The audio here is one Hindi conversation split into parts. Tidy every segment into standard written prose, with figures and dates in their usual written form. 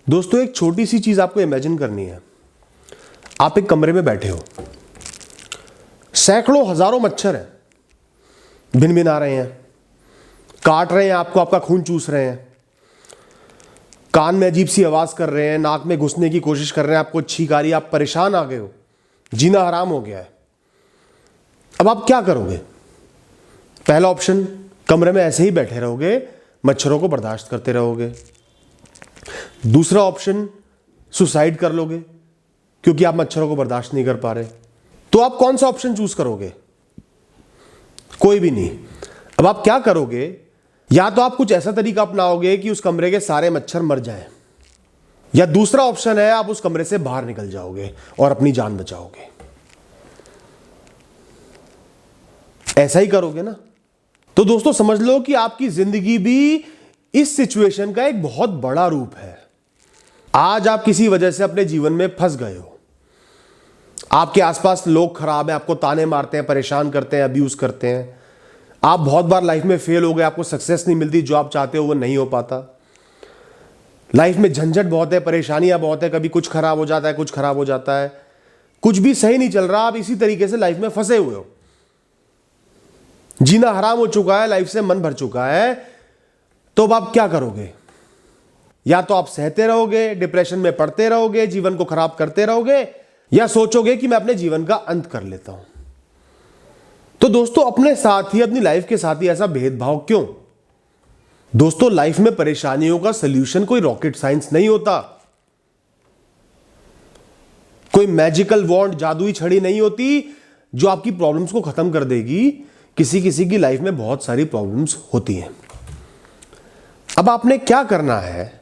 दोस्तों एक छोटी सी चीज आपको इमेजिन करनी है। आप एक कमरे में बैठे हो, सैकड़ों हजारों मच्छर हैं, भिनभिना रहे हैं, काट रहे हैं आपको, आपका खून चूस रहे हैं, कान में अजीब सी आवाज कर रहे हैं, नाक में घुसने की कोशिश कर रहे हैं, आपको छींक आ रही है, आप परेशान आ गए हो, जीना हराम हो गया है। अब आप क्या करोगे? पहला ऑप्शन, कमरे में ऐसे ही बैठे रहोगे, मच्छरों को बर्दाश्त करते रहोगे। दूसरा ऑप्शन, सुसाइड कर लोगे क्योंकि आप मच्छरों को बर्दाश्त नहीं कर पा रहे। तो आप कौन सा ऑप्शन चूज करोगे? कोई भी नहीं। अब आप क्या करोगे? या तो आप कुछ ऐसा तरीका अपनाओगे कि उस कमरे के सारे मच्छर मर जाएं, या दूसरा ऑप्शन है आप उस कमरे से बाहर निकल जाओगे और अपनी जान बचाओगे। ऐसा ही करोगे ना? तो दोस्तों समझ लो कि आपकी जिंदगी भी इस सिचुएशन का एक बहुत बड़ा रूप है। आज आप किसी वजह से अपने जीवन में फंस गए हो, आपके आसपास लोग खराब हैं, आपको ताने मारते हैं, परेशान करते हैं, अब्यूज करते हैं, आप बहुत बार लाइफ में फेल हो गए, आपको सक्सेस नहीं मिलती, जो आप चाहते हो वो नहीं हो पाता, लाइफ में झंझट बहुत है, परेशानियां बहुत है, कभी कुछ खराब हो जाता है, कुछ खराब हो जाता है, कुछ भी सही नहीं चल रहा, आप इसी तरीके से लाइफ में फंसे हुए हो, जीना हराम हो चुका है, लाइफ से मन भर चुका है। तो अब आप क्या करोगे? या तो आप सहते रहोगे, डिप्रेशन में पड़ते रहोगे, जीवन को खराब करते रहोगे, या सोचोगे कि मैं अपने जीवन का अंत कर लेता हूं। तो दोस्तों अपने साथ ही, अपनी लाइफ के साथ ही ऐसा भेदभाव क्यों? दोस्तों लाइफ में परेशानियों का सलूशन कोई रॉकेट साइंस नहीं होता, कोई मैजिकल वॉन्ड, जादुई छड़ी नहीं होती जो आपकी प्रॉब्लम्स को खत्म कर देगी। किसी किसी की लाइफ में बहुत सारी प्रॉब्लम्स होती हैं। अब आपने क्या करना है?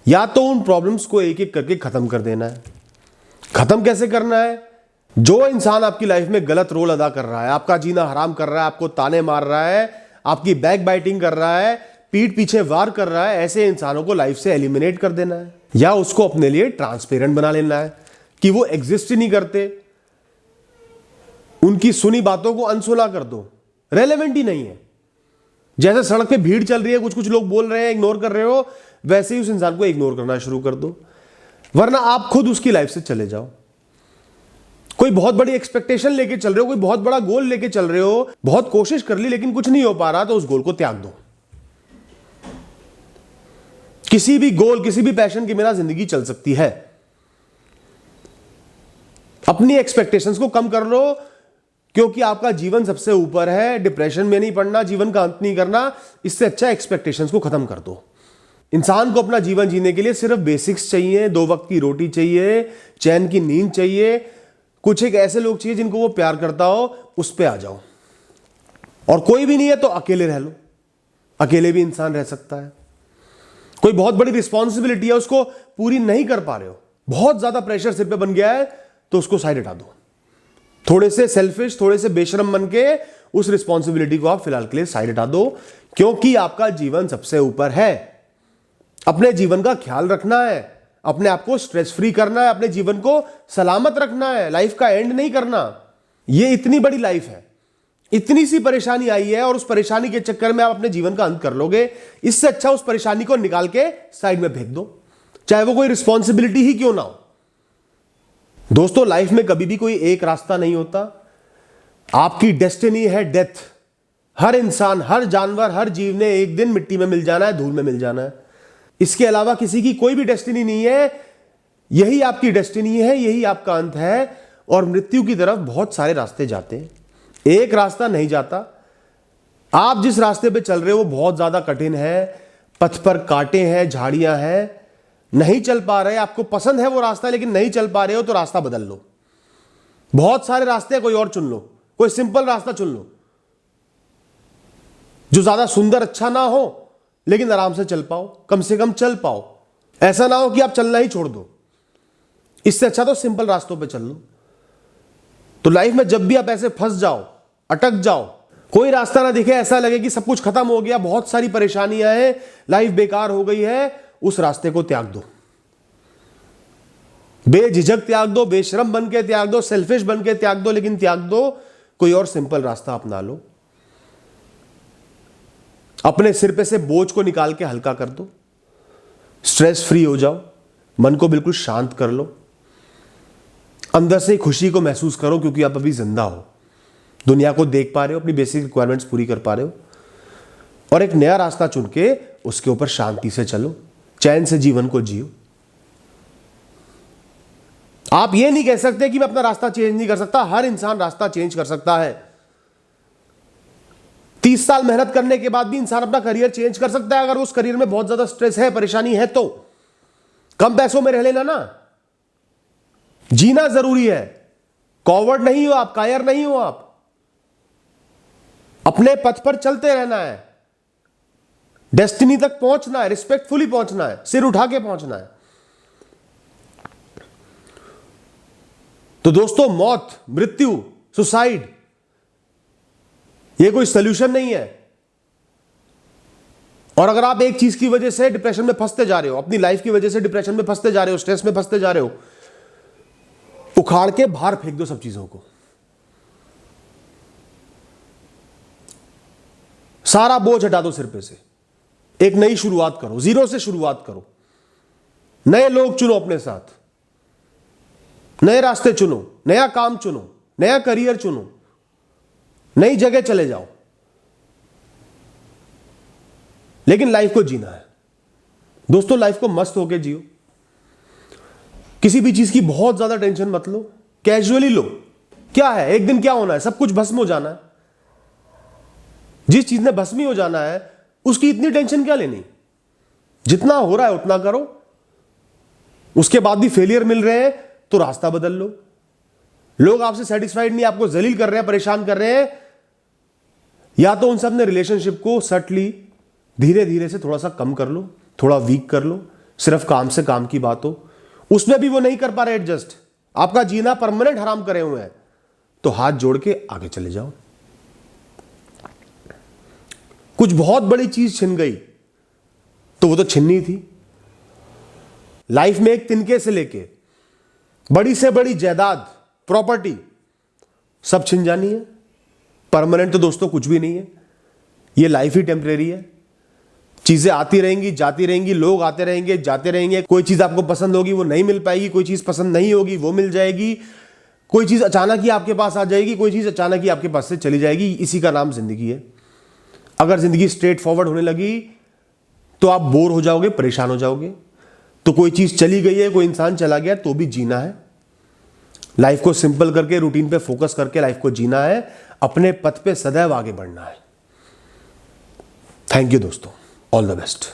या तो उन प्रॉब्लम्स को एक एक करके खत्म कर देना है। खत्म कैसे करना है? जो इंसान आपकी लाइफ में गलत रोल अदा कर रहा है, आपका जीना हराम कर रहा है, आपको ताने मार रहा है, आपकी बैक बाइटिंग कर रहा है, पीठ पीछे वार कर रहा है, ऐसे इंसानों को लाइफ से एलिमिनेट कर देना है, या उसको अपने लिए ट्रांसपेरेंट बना लेना है कि वो एग्जिस्ट ही नहीं करते, उनकी सुनी बातों को अनसुना कर दो, रेलेवेंट ही नहीं है। जैसे सड़क पे भीड़ चल रही है, कुछ कुछ लोग बोल रहे हैं, इग्नोर कर रहे हो, वैसे ही उस इंसान को इग्नोर करना शुरू कर दो, वरना आप खुद उसकी लाइफ से चले जाओ। कोई बहुत बड़ी एक्सपेक्टेशन लेके चल रहे हो, कोई बहुत बड़ा गोल लेके चल रहे हो, बहुत कोशिश कर ली लेकिन कुछ नहीं हो पा रहा, तो उस गोल को त्याग दो। किसी भी गोल, किसी भी पैशन के बिना जिंदगी चल सकती है। अपनी एक्सपेक्टेशंस को कम कर लो, क्योंकि आपका जीवन सबसे ऊपर है। डिप्रेशन में नहीं पड़ना, जीवन का अंत नहीं करना, इससे अच्छा एक्सपेक्टेशंस को खत्म कर दो। इंसान को अपना जीवन जीने के लिए सिर्फ बेसिक्स चाहिए, 2 वक्त की रोटी चाहिए, चैन की नींद चाहिए, कुछ एक ऐसे लोग चाहिए जिनको वो प्यार करता हो, उस पे आ जाओ। और कोई भी नहीं है तो अकेले रह लो, अकेले भी इंसान रह सकता है। कोई बहुत बड़ी रिस्पॉन्सिबिलिटी है, उसको पूरी नहीं कर पा रहे हो, बहुत ज्यादा प्रेशर सिर पे बन गया है, तो उसको साइड हटा दो। थोड़े से सेल्फिश, थोड़े से बेशरम बन के उस रिस्पॉन्सिबिलिटी को आप फिलहाल के लिए साइड हटा दो, क्योंकि आपका जीवन सबसे ऊपर है। अपने जीवन का ख्याल रखना है, अपने आप को स्ट्रेस फ्री करना है, अपने जीवन को सलामत रखना है, लाइफ का एंड नहीं करना। ये इतनी बड़ी लाइफ है, इतनी सी परेशानी आई है, और उस परेशानी के चक्कर में आप अपने जीवन का अंत कर लोगे। इससे अच्छा उस परेशानी को निकाल के साइड में फेंक दो, चाहे वो कोई रिस्पॉन्सिबिलिटी ही क्यों ना हो। दोस्तों लाइफ में कभी भी कोई एक रास्ता नहीं होता, आपकी डेस्टिनी है डेथ। हर इंसान, हर जानवर, हर जीव ने एक दिन मिट्टी में मिल जाना है, धूल में मिल जाना है। इसके अलावा किसी की कोई भी डेस्टिनी नहीं है। यही आपकी डेस्टिनी है, यही आपका अंत है। और मृत्यु की तरफ बहुत सारे रास्ते जाते हैं, एक रास्ता नहीं जाता। आप जिस रास्ते पे चल रहे हो वो बहुत ज्यादा कठिन है, पथ पर कांटे हैं, झाड़ियां हैं, नहीं चल पा रहे, आपको पसंद है वो रास्ता लेकिन नहीं चल पा रहे हो, तो रास्ता बदल लो। बहुत सारे रास्ते हैं, कोई और चुन लो, कोई सिंपल रास्ता चुन लो जो ज्यादा सुंदर अच्छा ना हो लेकिन आराम से चल पाओ, कम से कम चल पाओ। ऐसा ना हो कि आप चलना ही छोड़ दो। इससे अच्छा तो सिंपल रास्तों पे चल लो। तो लाइफ में जब भी आप ऐसे फंस जाओ, अटक जाओ, कोई रास्ता ना दिखे, ऐसा लगे कि सब कुछ खत्म हो गया, बहुत सारी परेशानियां हैं, लाइफ बेकार हो गई है, उस रास्ते को त्याग दो। बेझिझक त्याग दो, बेशरम बन के त्याग दो, सेल्फिश बन के त्याग दो, लेकिन त्याग दो। कोई और सिंपल रास्ता अपना लो। अपने सिर पे से बोझ को निकाल के हल्का कर दो, स्ट्रेस फ्री हो जाओ, मन को बिल्कुल शांत कर लो, अंदर से खुशी को महसूस करो क्योंकि आप अभी जिंदा हो, दुनिया को देख पा रहे हो, अपनी बेसिक रिक्वायरमेंट्स पूरी कर पा रहे हो, और एक नया रास्ता चुन के उसके ऊपर शांति से चलो, चैन से जीवन को जियो। आप ये नहीं कह सकते कि मैं अपना रास्ता चेंज नहीं कर सकता। हर इंसान रास्ता चेंज कर सकता है। 30 साल मेहनत करने के बाद भी इंसान अपना करियर चेंज कर सकता है। अगर उस करियर में बहुत ज्यादा स्ट्रेस है, परेशानी है, तो कम पैसों में रह लेना ना। जीना जरूरी है। कॉवर्ड नहीं हो आप, कायर नहीं हो आप। अपने पथ पर चलते रहना है, डेस्टिनी तक पहुंचना है, रिस्पेक्टफुली पहुंचना है, सिर उठा के पहुंचना है। तो दोस्तों, मौत, मृत्यु, सुसाइड ये कोई सॉल्यूशन नहीं है। और अगर आप एक चीज की वजह से डिप्रेशन में फंसते जा रहे हो, अपनी लाइफ की वजह से डिप्रेशन में फंसते जा रहे हो, स्ट्रेस में फंसते जा रहे हो, उखाड़ के बाहर फेंक दो सब चीजों को। सारा बोझ हटा दो सिर पे से। एक नई शुरुआत करो, जीरो से शुरुआत करो। नए लोग चुनो अपने साथ, नए रास्ते चुनो, नया काम चुनो, नया करियर चुनो, नई जगह चले जाओ। लेकिन लाइफ को जीना है दोस्तों। लाइफ को मस्त होके जियो। किसी भी चीज की बहुत ज्यादा टेंशन मत लो, कैजुअली लो। क्या है, एक दिन क्या होना है, सब कुछ भस्म हो जाना है। जिस चीज ने भस्म ही हो जाना है उसकी इतनी टेंशन क्या लेनी। जितना हो रहा है उतना करो। उसके बाद भी फेलियर मिल रहे हैं तो रास्ता बदल लो। लोग आपसे सेटिस्फाइड नहीं, आपको जलील कर रहे हैं, परेशान कर रहे हैं, या तो उनसे अपने रिलेशनशिप को सटली धीरे धीरे से थोड़ा सा कम कर लो, थोड़ा वीक कर लो। सिर्फ काम से काम की बात हो, उसमें भी वो नहीं कर पा रहे एडजस्ट, आपका जीना परमानेंट हराम करे हुए हैं, तो हाथ जोड़ के आगे चले जाओ। कुछ बहुत बड़ी चीज छिन गई तो वो तो छिननी थी। लाइफ में एक तिनके से लेके बड़ी से बड़ी जायदाद, प्रॉपर्टी सब छिन जानी है। परमानेंट तो दोस्तों कुछ भी नहीं है। ये लाइफ ही टेम्परेरी है। चीजें आती रहेंगी, जाती रहेंगी, लोग आते रहेंगे, जाते रहेंगे। कोई चीज आपको पसंद होगी वो नहीं मिल पाएगी, कोई चीज पसंद नहीं होगी वो मिल जाएगी, कोई चीज अचानक ही आपके पास आ जाएगी, कोई चीज अचानक ही आपके पास से चली जाएगी। इसी का नाम जिंदगी है। अगर जिंदगी स्ट्रेट फॉरवर्ड होने लगी तो आप बोर हो जाओगे, परेशान हो जाओगे। तो कोई चीज चली गई है, कोई इंसान चला गया, तो भी जीना है। लाइफ को सिंपल करके, रूटीन पे फोकस करके लाइफ को जीना है। अपने पथ पे सदैव आगे बढ़ना है। थैंक यू दोस्तों, ऑल द बेस्ट।